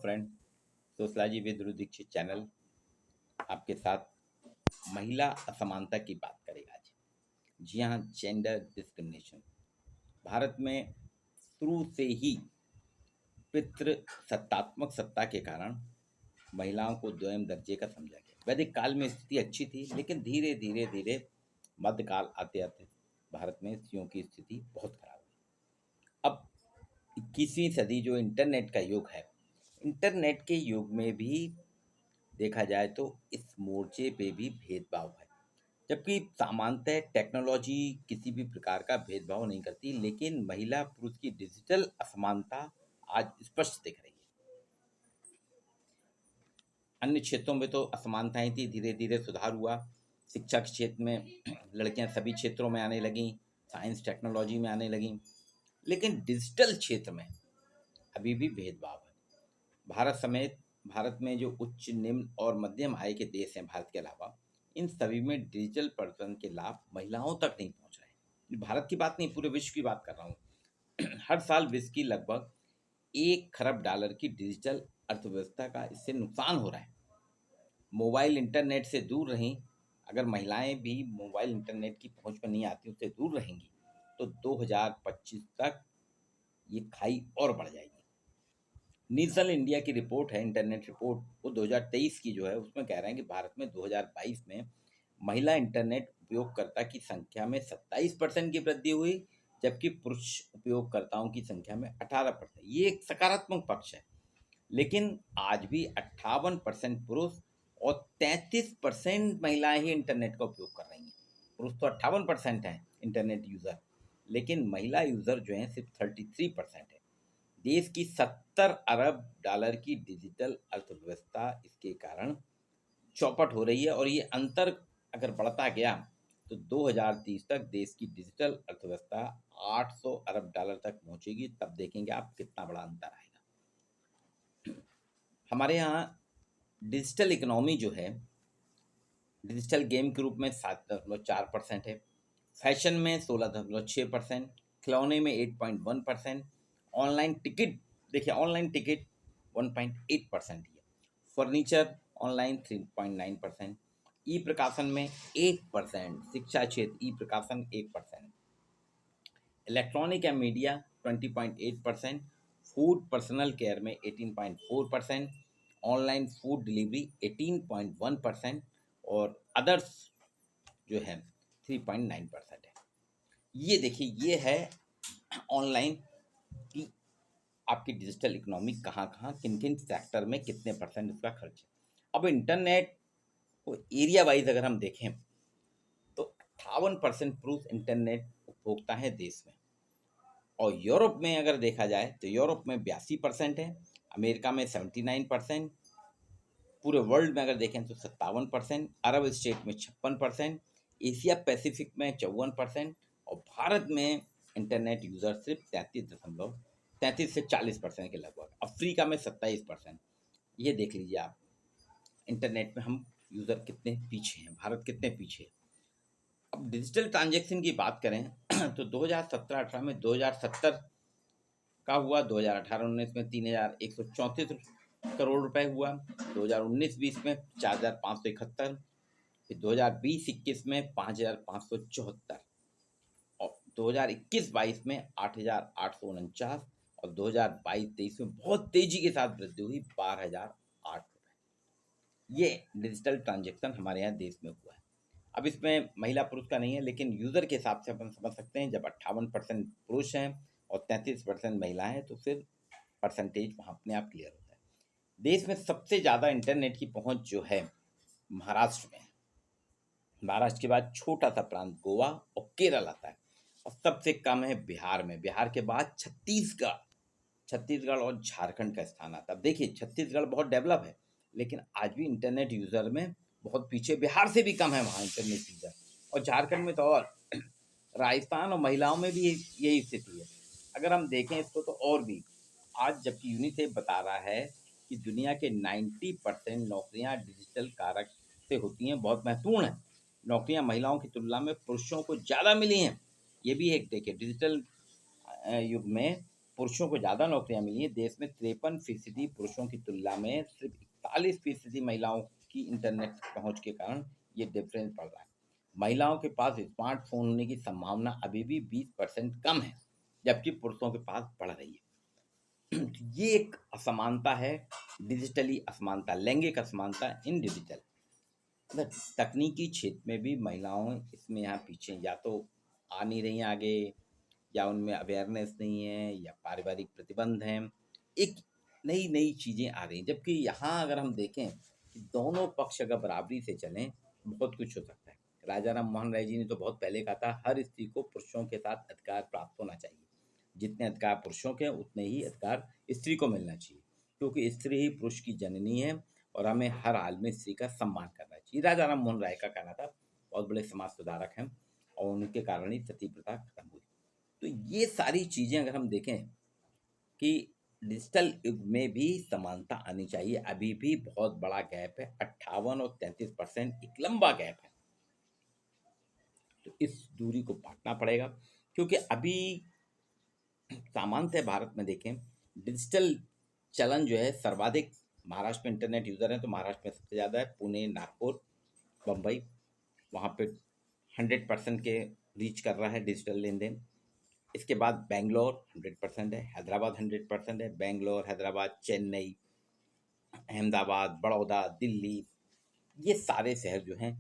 Friend, sociology with Dhruv Dikshit channel आपके साथ महिला असमानता की बात करेगा आज। जी हाँ, जेंडर डिस्क्रिमिनेशन भारत में शुरू से ही पितृ सत्तात्मक सत्ता के कारण महिलाओं को द्वयम दर्जे का समझा गया। वैदिक काल में स्थिति अच्छी थी, लेकिन धीरे धीरे धीरे मध्यकाल आते आते भारत में स्त्रियों की स्थिति बहुत खराब हुई। अब 21वीं सदी जो इंटरनेट का युग है, इंटरनेट के युग में भी देखा जाए तो इस मोर्चे पे भी भेदभाव है। जबकि सामान्यतः टेक्नोलॉजी किसी भी प्रकार का भेदभाव नहीं करती, लेकिन महिला पुरुष की डिजिटल असमानता आज स्पष्ट दिख रही है। अन्य क्षेत्रों में तो असमानताएं थी, धीरे धीरे सुधार हुआ। शिक्षा के क्षेत्र में लड़कियां सभी क्षेत्रों में आने लगीं, साइंस टेक्नोलॉजी में आने लगीं, लेकिन डिजिटल क्षेत्र में अभी भी भेदभाव है। भारत में जो उच्च निम्न और मध्यम आय के देश हैं, भारत के अलावा इन सभी में डिजिटल प्रवर्तन के लाभ महिलाओं तक नहीं पहुंच रहे हैं। भारत की बात नहीं, पूरे विश्व की बात कर रहा हूँ। हर साल विश्व की लगभग $1 खरब की डिजिटल अर्थव्यवस्था का इससे नुकसान हो रहा है। मोबाइल इंटरनेट से दूर रहें, अगर महिलाएं भी मोबाइल इंटरनेट की पहुंच पर नहीं आती, उससे दूर रहेंगी, तो 2025 तक ये खाई और बढ़ जाएगी। नीसल इंडिया की रिपोर्ट है, इंटरनेट रिपोर्ट, वो 2023 की जो है, उसमें कह रहे हैं कि भारत में 2022 में महिला इंटरनेट उपयोगकर्ता की संख्या में 27% की वृद्धि हुई, जबकि पुरुष उपयोगकर्ताओं की संख्या में 18%। ये एक सकारात्मक पक्ष है, लेकिन आज भी 58% पुरुष और 33% महिलाएं ही इंटरनेट का उपयोग कर रही हैं। पुरुष तो 58% हैं इंटरनेट यूज़र, लेकिन महिला यूज़र जो हैं सिर्फ 33% है। देश की $70 अरब की डिजिटल अर्थव्यवस्था इसके कारण चौपट हो रही है, और ये अंतर अगर बढ़ता गया तो 2030 तक देश की डिजिटल अर्थव्यवस्था $800 अरब तक पहुंचेगी। तब देखेंगे आप कितना बड़ा अंतर आएगा। हमारे यहाँ डिजिटल इकोनॉमी जो है, डिजिटल गेम के रूप में 7.4% है, फैशन में 16.6%, खिलौने में 8.1%, ऑनलाइन टिकट, देखिए ऑनलाइन टिकट 1.8% ही है, फर्नीचर ऑनलाइन 3.9%, ई प्रकाशन में 8%, शिक्षा क्षेत्र ई प्रकाशन 1%, electronic and media 20.8%, food personal care में 18.4%, ऑनलाइन फूड डिलीवरी 18.1%, और अदर्स जो है 3.9% है। ये देखिए, ये है ऑनलाइन की आपकी डिजिटल इकोनॉमी कहाँ कहाँ किन किन सेक्टर में कितने परसेंट इसका खर्च है। अब इंटरनेट को एरिया वाइज अगर हम देखें तो 58% पुरुष इंटरनेट उपभोक्ता है देश में, और यूरोप में अगर देखा जाए तो यूरोप में 82% है, अमेरिका में 79%, पूरे वर्ल्ड में अगर देखें तो 57%, अरब स्टेट में 56%, एशिया पैसिफिक में 54%, और भारत में इंटरनेट यूज़र सिर्फ 33 से 40% के लगभग, अफ्रीका में 27%। ये देख लीजिए आप, इंटरनेट में हम यूज़र कितने पीछे हैं, भारत कितने पीछे है। अब डिजिटल ट्रांजैक्शन की बात करें तो 2017-18 में 2070 का हुआ, 2018-19 में 3134 करोड़ रुपए हुआ, 2019-20 में 4571, फिर 2020-21 में 5574, और 2021-22 में 8849, और 2022-23 में बहुत तेजी के साथ वृद्धि हुई 12,008 रुपये। ये डिजिटल ट्रांजैक्शन हमारे यहाँ देश में हुआ है। अब इसमें महिला पुरुष का नहीं है, लेकिन यूज़र के हिसाब से अपन समझ सकते हैं, जब 58% पुरुष हैं और 33% महिलाएं हैं, तो फिर परसेंटेज वहाँ अपने आप क्लियर होता है। देश में सबसे ज़्यादा इंटरनेट की पहुँच जो है महाराष्ट्र में, महाराष्ट्र के बाद छोटा सा प्रांत गोवा और केरल आता है, और सबसे कम है बिहार में। बिहार के बाद छत्तीसगढ़ और झारखंड का स्थान आता है। अब देखिए, छत्तीसगढ़ बहुत डेवलप है, लेकिन आज भी इंटरनेट यूज़र में बहुत पीछे, बिहार से भी कम है वहाँ इंटरनेट यूज़र, और झारखंड में तो और राजस्थान और महिलाओं में भी यही स्थिति है। अगर हम देखें इसको तो और भी, आज जबकि यूनिसेफ बता रहा है कि दुनिया के 90% नौकरियां डिजिटल कारक से होती हैं, बहुत महत्वपूर्ण है। नौकरियां महिलाओं की तुलना में पुरुषों को ज़्यादा मिली हैं। ये भी एक देखिए, डिजिटल युग में पुरुषों को ज़्यादा नौकरियां मिली हैं। देश में 53% पुरुषों की तुलना में सिर्फ 41% महिलाओं की इंटरनेट पहुंच के कारण ये डिफरेंस पड़ रहा है। महिलाओं के पास स्मार्टफोन होने की संभावना अभी भी 20% कम है, जबकि पुरुषों के पास बढ़ रही है। ये एक असमानता है, डिजिटली असमानता, लैंगिक असमानता इन डिजिटल। मतलब तकनीकी क्षेत्र में भी महिलाओं इसमें यहाँ पीछे, या तो आ नहीं रही हैं आगे, या उनमें अवेयरनेस नहीं है, या पारिवारिक प्रतिबंध हैं। एक नई नई चीज़ें आ रही हैं, जबकि यहाँ अगर हम देखें कि दोनों पक्ष अगर बराबरी से चलें, बहुत कुछ हो सकता है। राजा राम मोहन राय जी ने तो बहुत पहले कहा था, हर स्त्री को पुरुषों के साथ अधिकार प्राप्त होना चाहिए। जितने अधिकार पुरुषों के, उतने ही अधिकार स्त्री को मिलना चाहिए, क्योंकि स्त्री ही पुरुष की जननी है और हमें हर हाल में स्त्री का सम्मान करना चाहिए। राजा राम मोहन राय का कहना था, बहुत बड़े समाज सुधारक हैं, और उनके कारण ही सती प्रथा खत्म हुई। तो ये सारी चीज़ें अगर हम देखें कि डिजिटल युग में भी समानता आनी चाहिए, अभी भी बहुत बड़ा गैप है, 58 और 33% एक लंबा गैप है। तो इस दूरी को पाटना पड़ेगा, क्योंकि अभी सामान्यतः भारत में देखें, डिजिटल चलन जो है सर्वाधिक महाराष्ट्र में इंटरनेट यूज़र हैं, तो महाराष्ट्र में सबसे ज़्यादा है। पुणे, नागपुर, बम्बई, वहाँ पे 100% के रीच कर रहा है डिजिटल लेन देन। इसके बाद बेंगलोर 100% है, हैदराबाद 100% है। बेंगलोर, हैदराबाद, चेन्नई, अहमदाबाद, बड़ौदा, दिल्ली, ये सारे शहर जो हैं।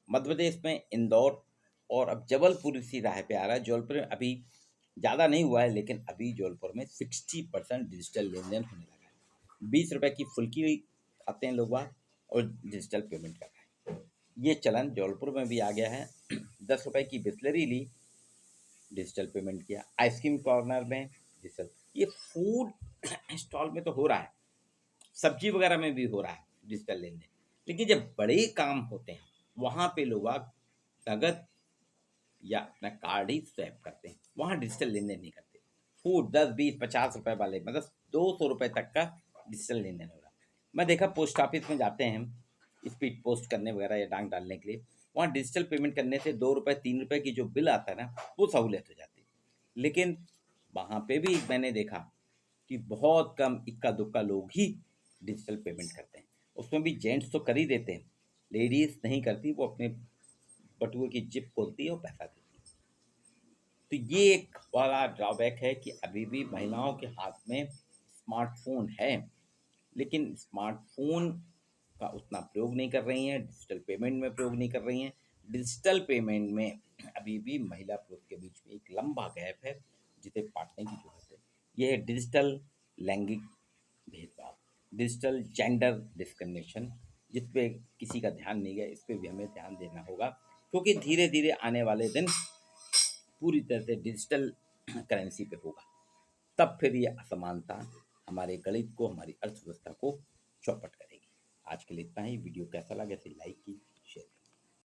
मध्य प्रदेश में इंदौर और अब जबलपुर इसी राह पे आ रहा है। जबलपुर में अभी ज़्यादा नहीं हुआ है, लेकिन अभी जबलपुर में 60% डिजिटल लेन देन होने लगा है। 20 रुपये की फुल्की खाते हैं लोग वहाँ, और डिजिटल पेमेंट कर रहे हैं। ये चलन जबलपुर में भी आ गया है। 10 रुपये की बिस्लरी ली, डिजिटल पेमेंट किया। आइसक्रीम कॉर्नर में डिजिटल, ये फूड स्टॉल में तो हो रहा है, सब्जी वगैरह में भी हो रहा है डिजिटल लेन देन। लेकिन जब बड़े काम होते हैं, वहाँ पे लोग नगद या अपना कार्ड ही स्वैप करते हैं, वहाँ डिजिटल लेन देन नहीं करते। फूड 10, 20, 50 रुपए वाले, मतलब 200 रुपये तक का डिजिटल लेन देन हो रहा है। मैं देखा पोस्ट ऑफिस में जाते हैं स्पीड पोस्ट करने वगैरह या डाक डालने के लिए, वहाँ डिजिटल पेमेंट करने से 2 रुपये 3 रुपये की जो बिल आता है ना, वो सहूलियत हो जाती है। लेकिन वहाँ पे भी मैंने देखा कि बहुत कम इक्का दुक्का लोग ही डिजिटल पेमेंट करते हैं। उसमें भी जेंट्स तो कर ही देते हैं, लेडीज़ नहीं करती, वो अपने बटुए की जिप खोलती है और पैसा देती है। तो ये एक बड़ा ड्रॉबैक है कि अभी भी महिलाओं के हाथ में स्मार्टफोन है, लेकिन स्मार्टफोन का उतना प्रयोग नहीं कर रही हैं, डिजिटल पेमेंट में प्रयोग नहीं कर रही हैं। डिजिटल पेमेंट में अभी भी महिला पुरुष के बीच में एक लंबा गैप है, जिसे पाटने की जरूरत है। यह है डिजिटल लैंगिक भेदभाव, डिजिटल जेंडर डिस्क्रिमिनेशन, जिस पे किसी का ध्यान नहीं गया, इस पे भी हमें ध्यान देना होगा, क्योंकि धीरे धीरे आने वाले दिन पूरी तरह से डिजिटल करेंसी पे होगा। तब फिर ये असमानता हमारे गणित को, हमारी अर्थव्यवस्था